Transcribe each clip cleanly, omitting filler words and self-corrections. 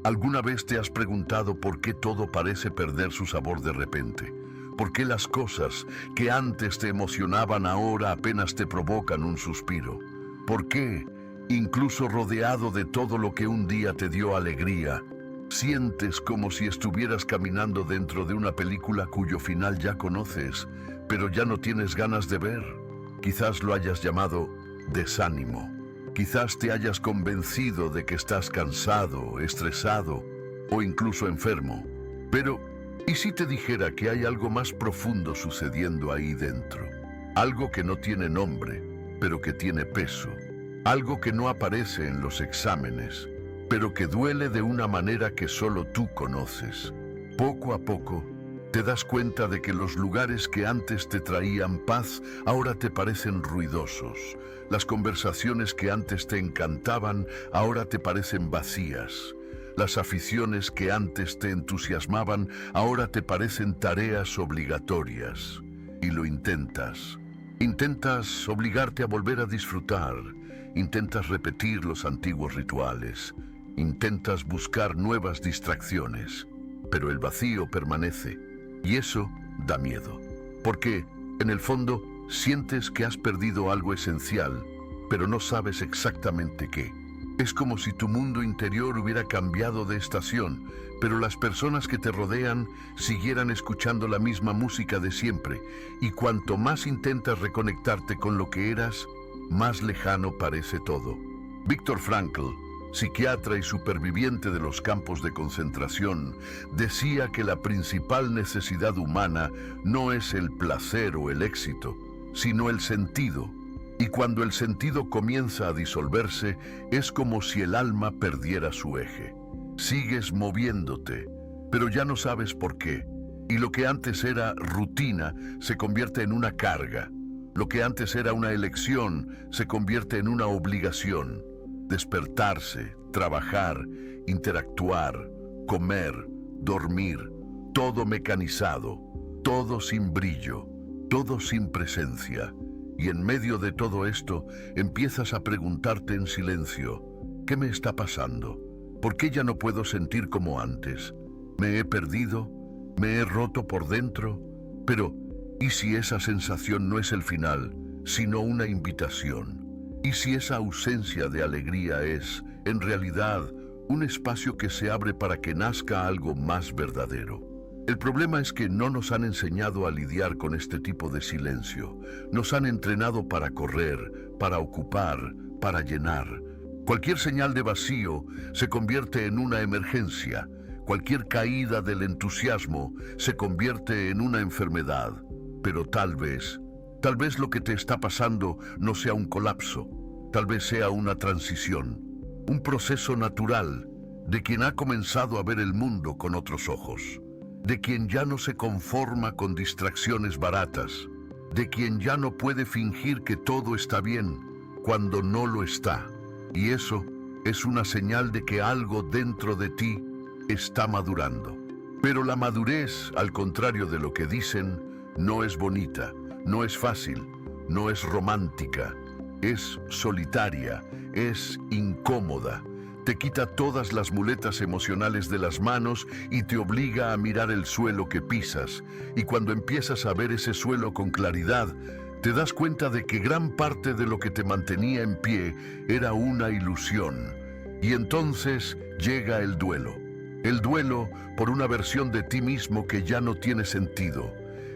¿Alguna vez te has preguntado por qué todo parece perder su sabor de repente? ¿Por qué las cosas que antes te emocionaban ahora apenas te provocan un suspiro? ¿Por qué, incluso rodeado de todo lo que un día te dio alegría, sientes como si estuvieras caminando dentro de una película cuyo final ya conoces, pero ya no tienes ganas de ver? Quizás lo hayas llamado desánimo. Quizás te hayas convencido de que estás cansado, estresado o incluso enfermo. Pero, ¿y si te dijera que hay algo más profundo sucediendo ahí dentro? Algo que no tiene nombre, pero que tiene peso. Algo que no aparece en los exámenes, pero que duele de una manera que solo tú conoces. Poco a poco, te das cuenta de que los lugares que antes te traían paz ahora te parecen ruidosos. Las conversaciones que antes te encantaban ahora te parecen vacías. Las aficiones que antes te entusiasmaban ahora te parecen tareas obligatorias. Y lo intentas. Intentas obligarte a volver a disfrutar. Intentas repetir los antiguos rituales. Intentas buscar nuevas distracciones. Pero el vacío permanece. Y eso da miedo, porque, en el fondo, sientes que has perdido algo esencial, pero no sabes exactamente qué. Es como si tu mundo interior hubiera cambiado de estación, pero las personas que te rodean siguieran escuchando la misma música de siempre, y cuanto más intentas reconectarte con lo que eras, más lejano parece todo. Viktor Frankl, psiquiatra y superviviente de los campos de concentración, decía que la principal necesidad humana no es el placer o el éxito, sino el sentido. Y cuando el sentido comienza a disolverse, es como si el alma perdiera su eje. Sigues moviéndote, pero ya no sabes por qué. Y lo que antes era rutina se convierte en una carga. Lo que antes era una elección se convierte en una obligación. Despertarse, trabajar, interactuar, comer, dormir, todo mecanizado, todo sin brillo, todo sin presencia. Y en medio de todo esto, empiezas a preguntarte en silencio, ¿qué me está pasando? ¿Por qué ya no puedo sentir como antes? ¿Me he perdido? ¿Me he roto por dentro? Pero, ¿y si esa sensación no es el final, sino una invitación? ¿Y si esa ausencia de alegría es, en realidad, un espacio que se abre para que nazca algo más verdadero? El problema es que no nos han enseñado a lidiar con este tipo de silencio. Nos han entrenado para correr, para ocupar, para llenar. Cualquier señal de vacío se convierte en una emergencia. Cualquier caída del entusiasmo se convierte en una enfermedad. Pero tal vez lo que te está pasando no sea un colapso, tal vez sea una transición, un proceso natural de quien ha comenzado a ver el mundo con otros ojos, de quien ya no se conforma con distracciones baratas, de quien ya no puede fingir que todo está bien cuando no lo está. Y eso es una señal de que algo dentro de ti está madurando. Pero la madurez, al contrario de lo que dicen, no es bonita. No es fácil, no es romántica, es solitaria, es incómoda. Te quita todas las muletas emocionales de las manos y te obliga a mirar el suelo que pisas. Y cuando empiezas a ver ese suelo con claridad, te das cuenta de que gran parte de lo que te mantenía en pie era una ilusión. Y entonces llega el duelo. El duelo por una versión de ti mismo que ya no tiene sentido.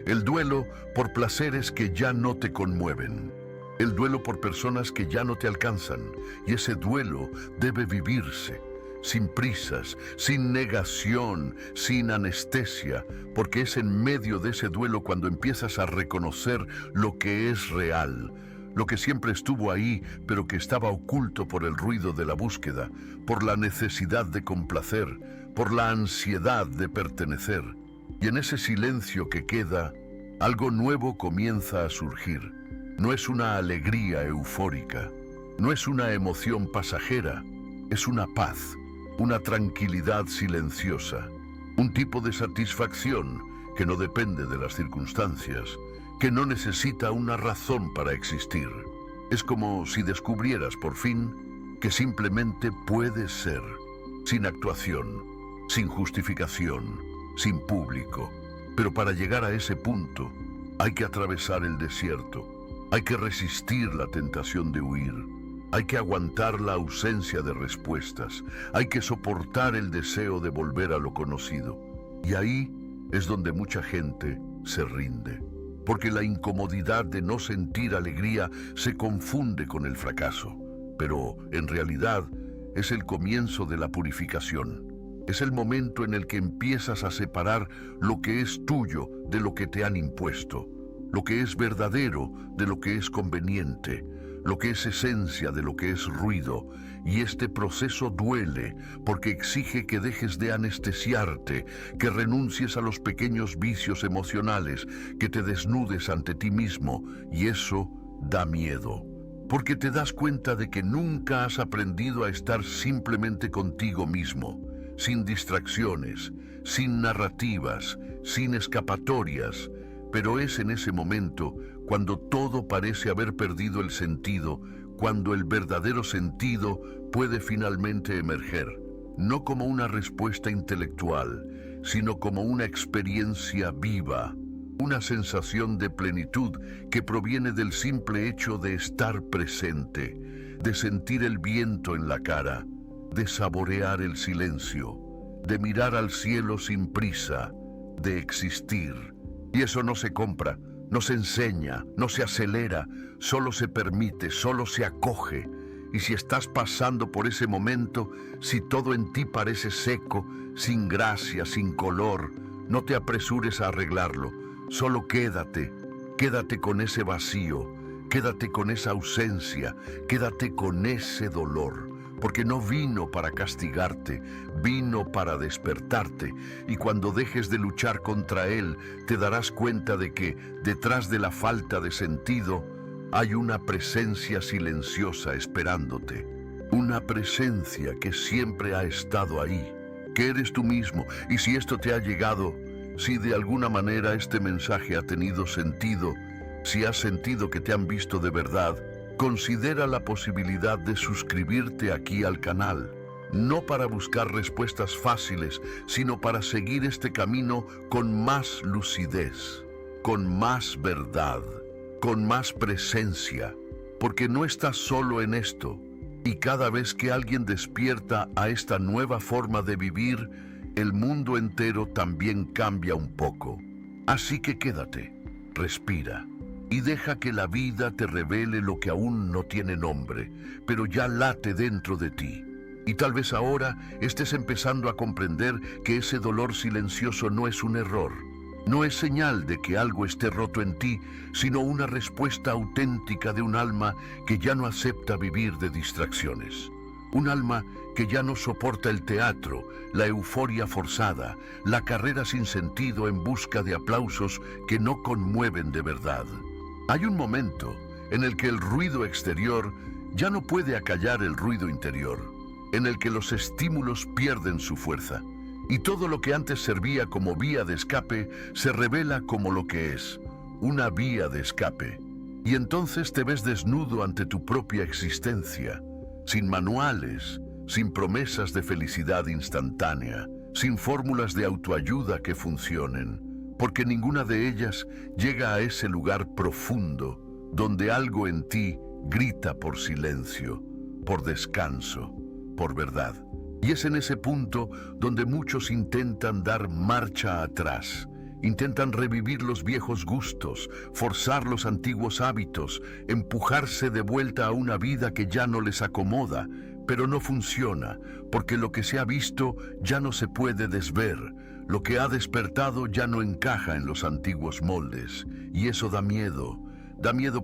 El duelo por placeres que ya no te conmueven. El duelo por personas que ya no te alcanzan. Y ese duelo debe vivirse, sin prisas, sin negación, sin anestesia, porque es en medio de ese duelo cuando empiezas a reconocer lo que es real, lo que siempre estuvo ahí, pero que estaba oculto por el ruido de la búsqueda, por la necesidad de complacer, por la ansiedad de pertenecer. Y en ese silencio que queda, algo nuevo comienza a surgir. No es una alegría eufórica, no es una emoción pasajera, es una paz, una tranquilidad silenciosa, un tipo de satisfacción que no depende de las circunstancias, que no necesita una razón para existir. Es como si descubrieras por fin que simplemente puedes ser. sin actuación, sin justificación, sin público. Pero para llegar a ese punto, hay que atravesar el desierto, hay que resistir la tentación de huir, hay que aguantar la ausencia de respuestas, hay que soportar el deseo de volver a lo conocido. Y ahí es donde mucha gente se rinde, porque la incomodidad de no sentir alegría se confunde con el fracaso. Pero en realidad es el comienzo de la purificación. Es el momento en el que empiezas a separar lo que es tuyo de lo que te han impuesto, lo que es verdadero de lo que es conveniente, lo que es esencia de lo que es ruido. Y este proceso duele porque exige que dejes de anestesiarte, que renuncies a los pequeños vicios emocionales, que te desnudes ante ti mismo, y eso da miedo. Porque te das cuenta de que nunca has aprendido a estar simplemente contigo mismo, sin distracciones, sin narrativas, sin escapatorias. Pero es en ese momento, cuando todo parece haber perdido el sentido, cuando el verdadero sentido puede finalmente emerger, no como una respuesta intelectual, sino como una experiencia viva, una sensación de plenitud que proviene del simple hecho de estar presente, de sentir el viento en la cara, de saborear el silencio, de mirar al cielo sin prisa, de existir. Y eso no se compra, no se enseña, no se acelera, solo se permite, solo se acoge. Y si estás pasando por ese momento, si todo en ti parece seco, sin gracia, sin color, no te apresures a arreglarlo. Solo quédate con ese vacío, quédate con esa ausencia, quédate con ese dolor. Porque no vino para castigarte, vino para despertarte. Y cuando dejes de luchar contra él, te darás cuenta de que, detrás de la falta de sentido, hay una presencia silenciosa esperándote. Una presencia que siempre ha estado ahí, que eres tú mismo. Y si esto te ha llegado, si de alguna manera este mensaje ha tenido sentido, si has sentido que te han visto de verdad, considera la posibilidad de suscribirte aquí al canal, no para buscar respuestas fáciles, sino para seguir este camino con más lucidez, con más verdad, con más presencia, porque no estás solo en esto, y cada vez que alguien despierta a esta nueva forma de vivir, el mundo entero también cambia un poco. Así que quédate, respira, y deja que la vida te revele lo que aún no tiene nombre, pero ya late dentro de ti. Y tal vez ahora estés empezando a comprender que ese dolor silencioso no es un error, no es señal de que algo esté roto en ti, sino una respuesta auténtica de un alma que ya no acepta vivir de distracciones. Un alma que ya no soporta el teatro, la euforia forzada, la carrera sin sentido en busca de aplausos que no conmueven de verdad. Hay un momento en el que el ruido exterior ya no puede acallar el ruido interior, en el que los estímulos pierden su fuerza, y todo lo que antes servía como vía de escape se revela como lo que es, una vía de escape. Y entonces te ves desnudo ante tu propia existencia, sin manuales, sin promesas de felicidad instantánea, sin fórmulas de autoayuda que funcionen, porque ninguna de ellas llega a ese lugar profundo donde algo en ti grita por silencio, por descanso, por verdad. Y es en ese punto donde muchos intentan dar marcha atrás, intentan revivir los viejos gustos, forzar los antiguos hábitos, empujarse de vuelta a una vida que ya no les acomoda, pero no funciona, porque lo que se ha visto ya no se puede desver. Lo que ha despertado ya no encaja en los antiguos moldes, y eso da miedo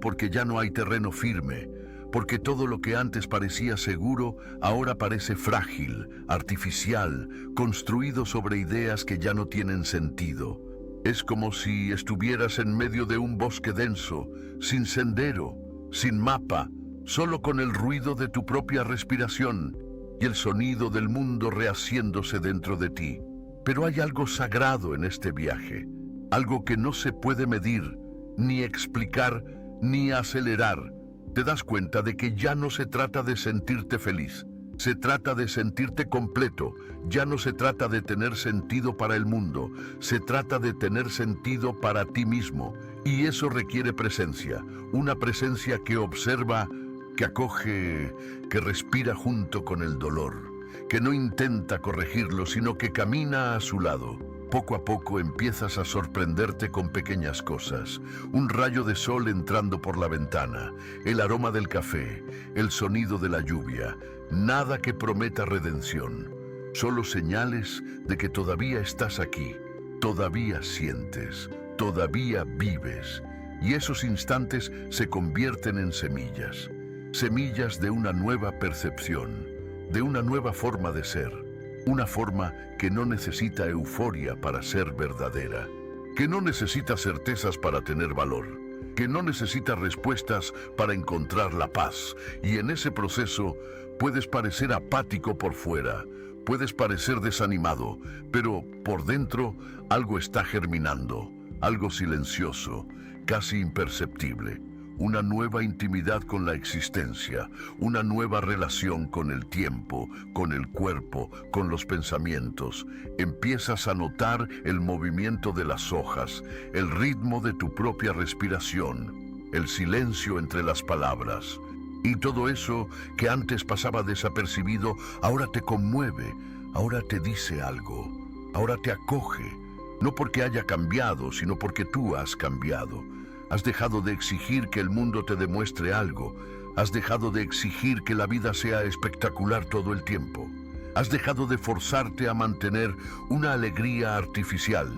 porque ya no hay terreno firme, porque todo lo que antes parecía seguro ahora parece frágil, artificial, construido sobre ideas que ya no tienen sentido. Es como si estuvieras en medio de un bosque denso, sin sendero, sin mapa, solo con el ruido de tu propia respiración y el sonido del mundo rehaciéndose dentro de ti. Pero hay algo sagrado en este viaje, algo que no se puede medir, ni explicar, ni acelerar. Te das cuenta de que ya no se trata de sentirte feliz, Se trata de sentirte completo. Ya no se trata de tener sentido para el mundo. Se trata de tener sentido para ti mismo. Y eso requiere presencia. Una presencia que observa, que acoge, que respira junto con el dolor, que no intenta corregirlo, sino que camina a su lado. Poco a poco empiezas a sorprenderte con pequeñas cosas. Un rayo de sol entrando por la ventana, el aroma del café, el sonido de la lluvia. Nada que prometa redención. Solo señales de que todavía estás aquí, todavía sientes, todavía vives. Y esos instantes se convierten en semillas. Semillas de una nueva percepción, de una nueva forma de ser. Una forma que no necesita euforia para ser verdadera, que no necesita certezas para tener valor, que no necesita respuestas para encontrar la paz. Y en ese proceso puedes parecer apático por fuera, puedes parecer desanimado, pero por dentro algo está germinando, algo silencioso, casi imperceptible. Una nueva intimidad con la existencia, una nueva relación con el tiempo, con el cuerpo, con los pensamientos. Empiezas a notar el movimiento de las hojas, el ritmo de tu propia respiración, el silencio entre las palabras. Y todo eso que antes pasaba desapercibido, ahora te conmueve, ahora te dice algo, ahora te acoge. No porque haya cambiado, sino porque tú has cambiado. Has dejado de exigir que el mundo te demuestre algo. Has dejado de exigir que la vida sea espectacular todo el tiempo. Has dejado de forzarte a mantener una alegría artificial.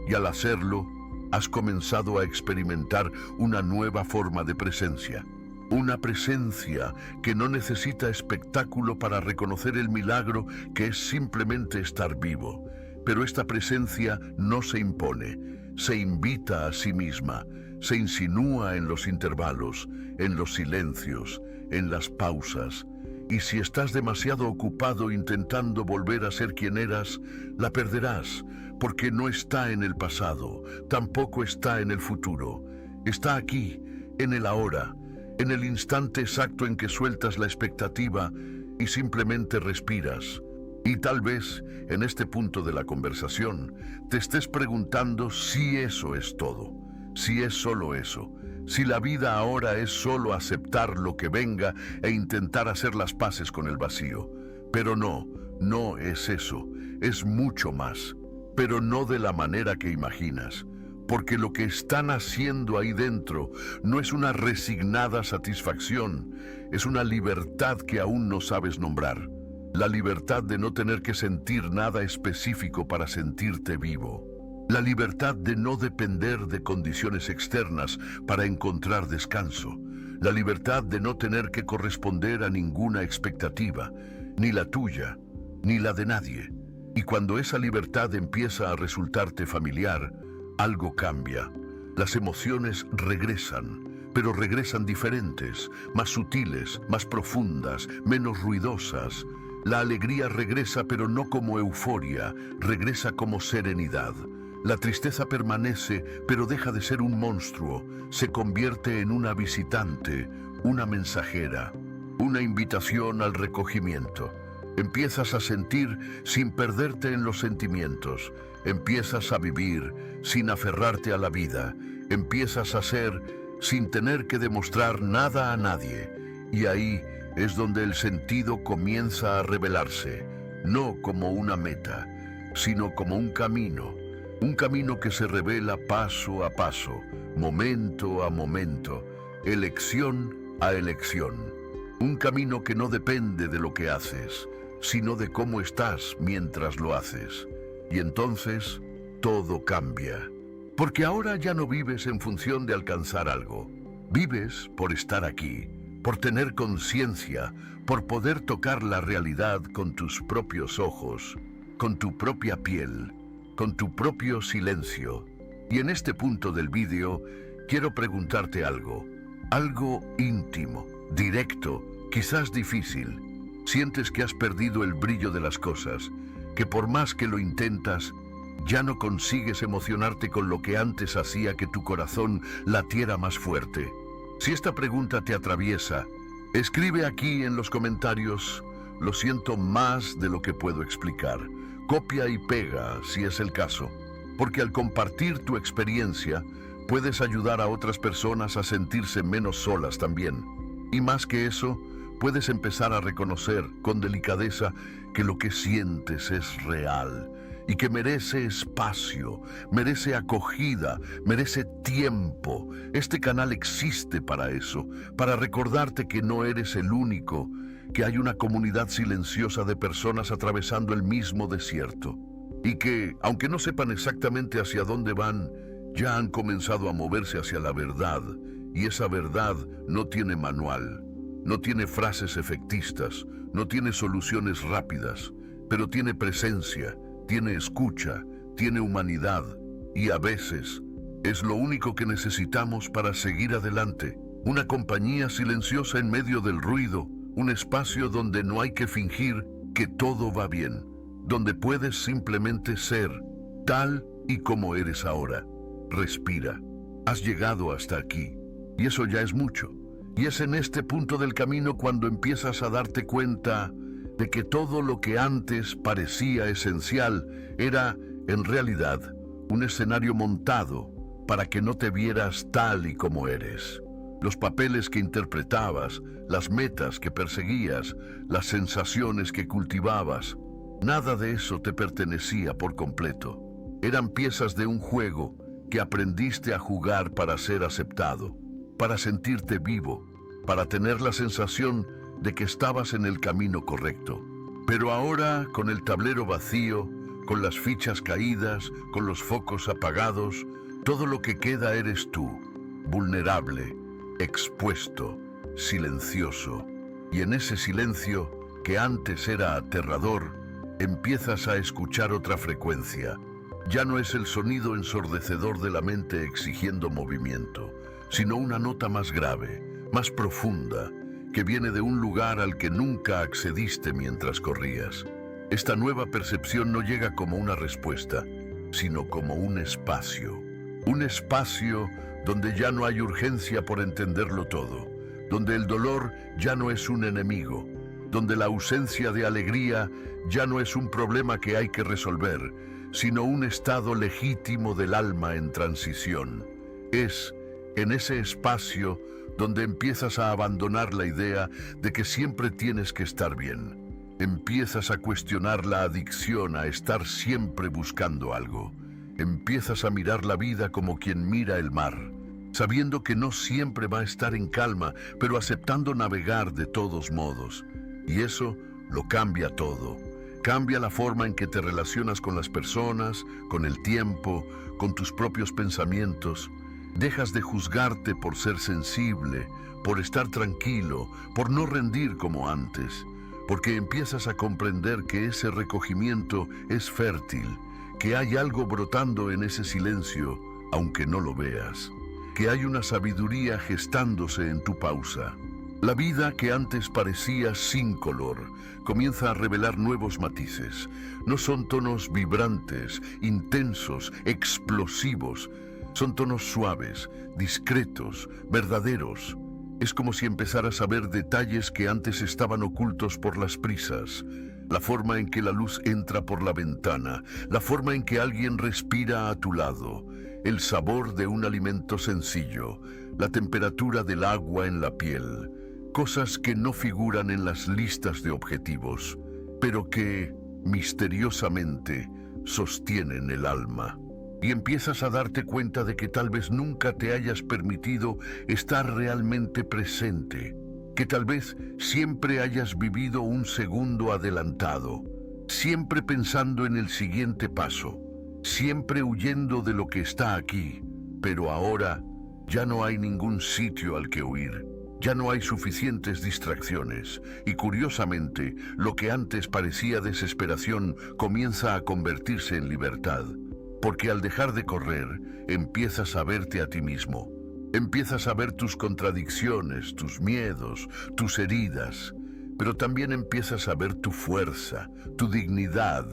Y al hacerlo, has comenzado a experimentar una nueva forma de presencia. Una presencia que no necesita espectáculo para reconocer el milagro que es simplemente estar vivo. Pero esta presencia no se impone, se invita a sí misma. Se insinúa en los intervalos, en los silencios, en las pausas. Y si estás demasiado ocupado intentando volver a ser quien eras, la perderás, porque no está en el pasado, tampoco está en el futuro. Está aquí, en el ahora, en el instante exacto en que sueltas la expectativa y simplemente respiras. Y tal vez, en este punto de la conversación, te estés preguntando si eso es todo. Si es solo eso, si la vida ahora es solo aceptar lo que venga e intentar hacer las paces con el vacío. Pero no, no es eso, es mucho más, pero no de la manera que imaginas, porque lo que están haciendo ahí dentro no es una resignada satisfacción, es una libertad que aún no sabes nombrar, la libertad de no tener que sentir nada específico para sentirte vivo. La libertad de no depender de condiciones externas para encontrar descanso. La libertad de no tener que corresponder a ninguna expectativa, ni la tuya, ni la de nadie. Y cuando esa libertad empieza a resultarte familiar, algo cambia. Las emociones regresan, pero regresan diferentes, más sutiles, más profundas, menos ruidosas. La alegría regresa, pero no como euforia, regresa como serenidad. La tristeza permanece, pero deja de ser un monstruo, se convierte en una visitante, una mensajera, una invitación al recogimiento. Empiezas a sentir sin perderte en los sentimientos, empiezas a vivir sin aferrarte a la vida, empiezas a ser sin tener que demostrar nada a nadie. Y ahí es donde el sentido comienza a revelarse, no como una meta, sino como un camino que se revela paso a paso, momento a momento, elección a elección. Un camino que no depende de lo que haces, sino de cómo estás mientras lo haces. Y entonces, todo cambia. Porque ahora ya no vives en función de alcanzar algo. Vives por estar aquí, por tener conciencia, por poder tocar la realidad con tus propios ojos, con tu propia piel, con tu propio silencio. Y en este punto del vídeo, quiero preguntarte algo íntimo, directo, quizás difícil. Sientes que has perdido el brillo de las cosas, que por más que lo intentas, ya no consigues emocionarte con lo que antes hacía que tu corazón latiera más fuerte. Si esta pregunta te atraviesa, escribe aquí en los comentarios lo siento más de lo que puedo explicar. Copia y pega, si es el caso, porque al compartir tu experiencia, puedes ayudar a otras personas a sentirse menos solas también. Y más que eso, puedes empezar a reconocer con delicadeza que lo que sientes es real y que merece espacio, merece acogida, merece tiempo. Este canal existe para eso, para recordarte que no eres el único, que hay una comunidad silenciosa de personas atravesando el mismo desierto y que, aunque no sepan exactamente hacia dónde van, ya han comenzado a moverse hacia la verdad, y esa verdad no tiene manual, no tiene frases efectistas, no tiene soluciones rápidas, pero tiene presencia, tiene escucha, tiene humanidad, y a veces es lo único que necesitamos para seguir adelante. Una compañía silenciosa en medio del ruido, un espacio donde no hay que fingir que todo va bien, donde puedes simplemente ser tal y como eres ahora. Respira. Has llegado hasta aquí, y eso ya es mucho. Y es en este punto del camino cuando empiezas a darte cuenta de que todo lo que antes parecía esencial era, en realidad, un escenario montado para que no te vieras tal y como eres. Los papeles que interpretabas, las metas que perseguías, las sensaciones que cultivabas, nada de eso te pertenecía por completo. Eran piezas de un juego que aprendiste a jugar para ser aceptado, para sentirte vivo, para tener la sensación de que estabas en el camino correcto. Pero ahora, con el tablero vacío, con las fichas caídas, con los focos apagados, todo lo que queda eres tú, vulnerable, expuesto, silencioso. Y en ese silencio, que antes era aterrador, empiezas a escuchar otra frecuencia. Ya no es el sonido ensordecedor de la mente exigiendo movimiento, sino una nota más grave, más profunda, que viene de un lugar al que nunca accediste mientras corrías. Esta nueva percepción no llega como una respuesta, sino como un espacio donde ya no hay urgencia por entenderlo todo, donde el dolor ya no es un enemigo, donde la ausencia de alegría ya no es un problema que hay que resolver, sino un estado legítimo del alma en transición. Es en ese espacio donde empiezas a abandonar la idea de que siempre tienes que estar bien. Empiezas a cuestionar la adicción a estar siempre buscando algo. Empiezas a mirar la vida como quien mira el mar, sabiendo que no siempre va a estar en calma, pero aceptando navegar de todos modos. Y eso lo cambia todo. Cambia la forma en que te relacionas con las personas, con el tiempo, con tus propios pensamientos. Dejas de juzgarte por ser sensible, por estar tranquilo, por no rendir como antes, porque empiezas a comprender que ese recogimiento es fértil, que hay algo brotando en ese silencio, aunque no lo veas, que hay una sabiduría gestándose en tu pausa. La vida que antes parecía sin color comienza a revelar nuevos matices. No son tonos vibrantes, intensos, explosivos. Son tonos suaves, discretos, verdaderos. Es como si empezaras a ver detalles que antes estaban ocultos por las prisas. La forma en que la luz entra por la ventana, la forma en que alguien respira a tu lado, el sabor de un alimento sencillo, la temperatura del agua en la piel. Cosas que no figuran en las listas de objetivos, pero que, misteriosamente, sostienen el alma. Y empiezas a darte cuenta de que tal vez nunca te hayas permitido estar realmente presente, que tal vez siempre hayas vivido un segundo adelantado, siempre pensando en el siguiente paso, siempre huyendo de lo que está aquí, pero ahora ya no hay ningún sitio al que huir. Ya no hay suficientes distracciones y, curiosamente, lo que antes parecía desesperación comienza a convertirse en libertad. Porque al dejar de correr, empiezas a verte a ti mismo. Empiezas a ver tus contradicciones, tus miedos, tus heridas. Pero también empiezas a ver tu fuerza, tu dignidad,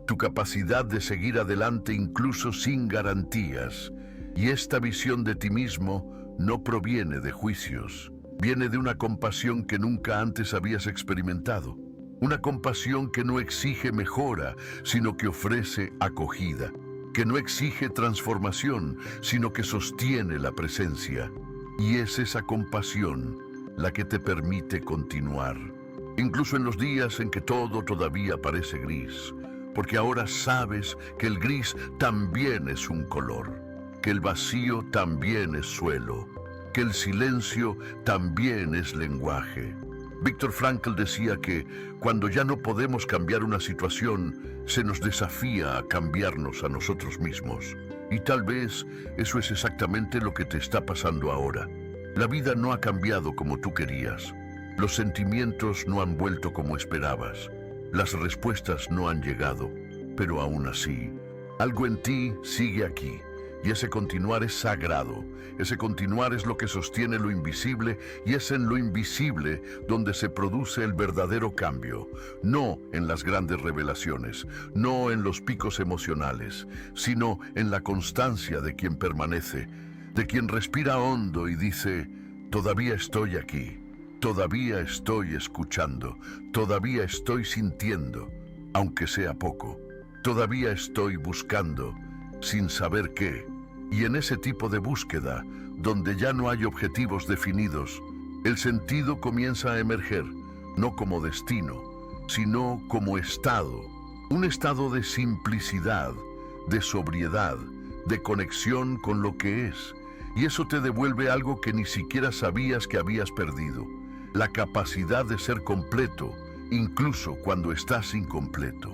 tu capacidad de seguir adelante incluso sin garantías. Y esta visión de ti mismo no proviene de juicios. Viene de una compasión que nunca antes habías experimentado. Una compasión que no exige mejora, sino que ofrece acogida, que no exige transformación, sino que sostiene la presencia. Y es esa compasión la que te permite continuar, incluso en los días en que todo todavía parece gris, porque ahora sabes que el gris también es un color, que el vacío también es suelo, que el silencio también es lenguaje. Viktor Frankl decía que cuando ya no podemos cambiar una situación, se nos desafía a cambiarnos a nosotros mismos. Y tal vez eso es exactamente lo que te está pasando ahora. La vida no ha cambiado como tú querías. Los sentimientos no han vuelto como esperabas. Las respuestas no han llegado. Pero aún así, algo en ti sigue aquí. Y ese continuar es sagrado. Ese continuar es lo que sostiene lo invisible, y es en lo invisible donde se produce el verdadero cambio. No en las grandes revelaciones, no en los picos emocionales, sino en la constancia de quien permanece, de quien respira hondo y dice: todavía estoy aquí, todavía estoy escuchando, todavía estoy sintiendo, aunque sea poco, todavía estoy buscando, sin saber qué. Y en ese tipo de búsqueda, donde ya no hay objetivos definidos, el sentido comienza a emerger, no como destino, sino como estado. Un estado de simplicidad, de sobriedad, de conexión con lo que es. Y eso te devuelve algo que ni siquiera sabías que habías perdido: la capacidad de ser completo, incluso cuando estás incompleto,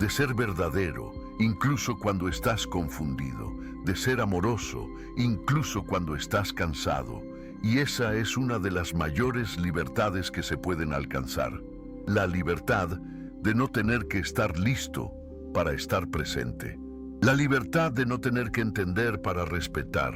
de ser verdadero, incluso cuando estás confundido, de ser amoroso, incluso cuando estás cansado. Y esa es una de las mayores libertades que se pueden alcanzar: la libertad de no tener que estar listo para estar presente, la libertad de no tener que entender para respetar,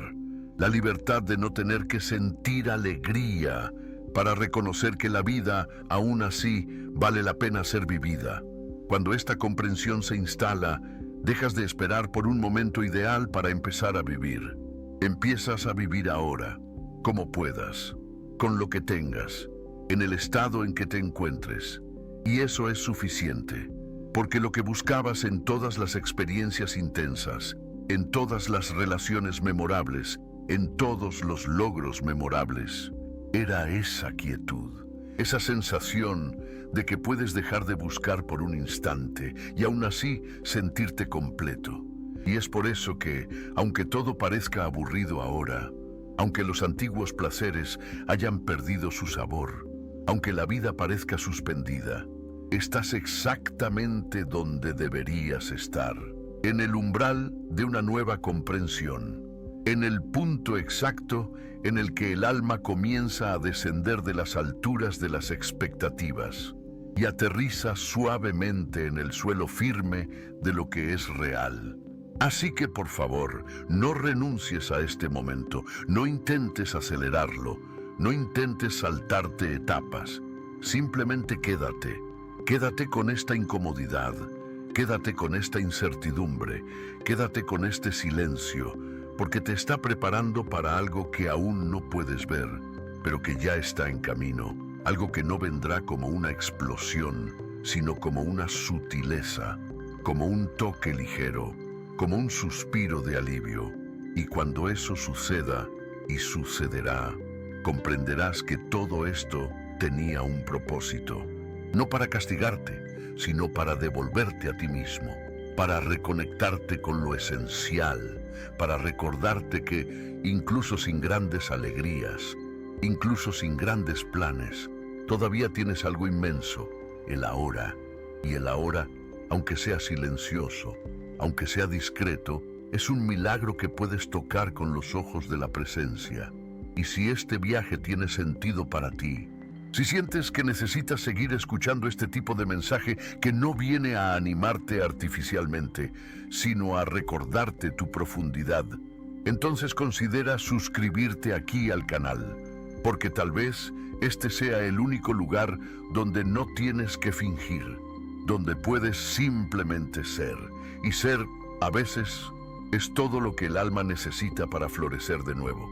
la libertad de no tener que sentir alegría para reconocer que la vida, aún así, vale la pena ser vivida. Cuando esta comprensión se instala, dejas de esperar por un momento ideal para empezar a vivir. Empiezas a vivir ahora, como puedas, con lo que tengas, en el estado en que te encuentres. Y eso es suficiente, porque lo que buscabas en todas las experiencias intensas, en todas las relaciones memorables, en todos los logros memorables, era esa quietud, esa sensación de que puedes dejar de buscar por un instante y aún así sentirte completo. Y es por eso que, aunque todo parezca aburrido ahora, aunque los antiguos placeres hayan perdido su sabor, aunque la vida parezca suspendida, estás exactamente donde deberías estar, en el umbral de una nueva comprensión, en el punto exacto en el que el alma comienza a descender de las alturas de las expectativas y aterriza suavemente en el suelo firme de lo que es real. Así que, por favor, no renuncies a este momento, no intentes acelerarlo, no intentes saltarte etapas, simplemente quédate. Quédate con esta incomodidad, quédate con esta incertidumbre, quédate con este silencio, porque te está preparando para algo que aún no puedes ver, pero que ya está en camino. Algo que no vendrá como una explosión, sino como una sutileza, como un toque ligero, como un suspiro de alivio. Y cuando eso suceda, y sucederá, comprenderás que todo esto tenía un propósito. No para castigarte, sino para devolverte a ti mismo, para reconectarte con lo esencial, para recordarte que, incluso sin grandes alegrías, incluso sin grandes planes, todavía tienes algo inmenso, el ahora. Y el ahora, aunque sea silencioso, aunque sea discreto, es un milagro que puedes tocar con los ojos de la presencia. Y si este viaje tiene sentido para ti, si sientes que necesitas seguir escuchando este tipo de mensaje que no viene a animarte artificialmente, sino a recordarte tu profundidad, entonces considera suscribirte aquí al canal, porque tal vez este sea el único lugar donde no tienes que fingir, donde puedes simplemente ser. Y ser, a veces, es todo lo que el alma necesita para florecer de nuevo.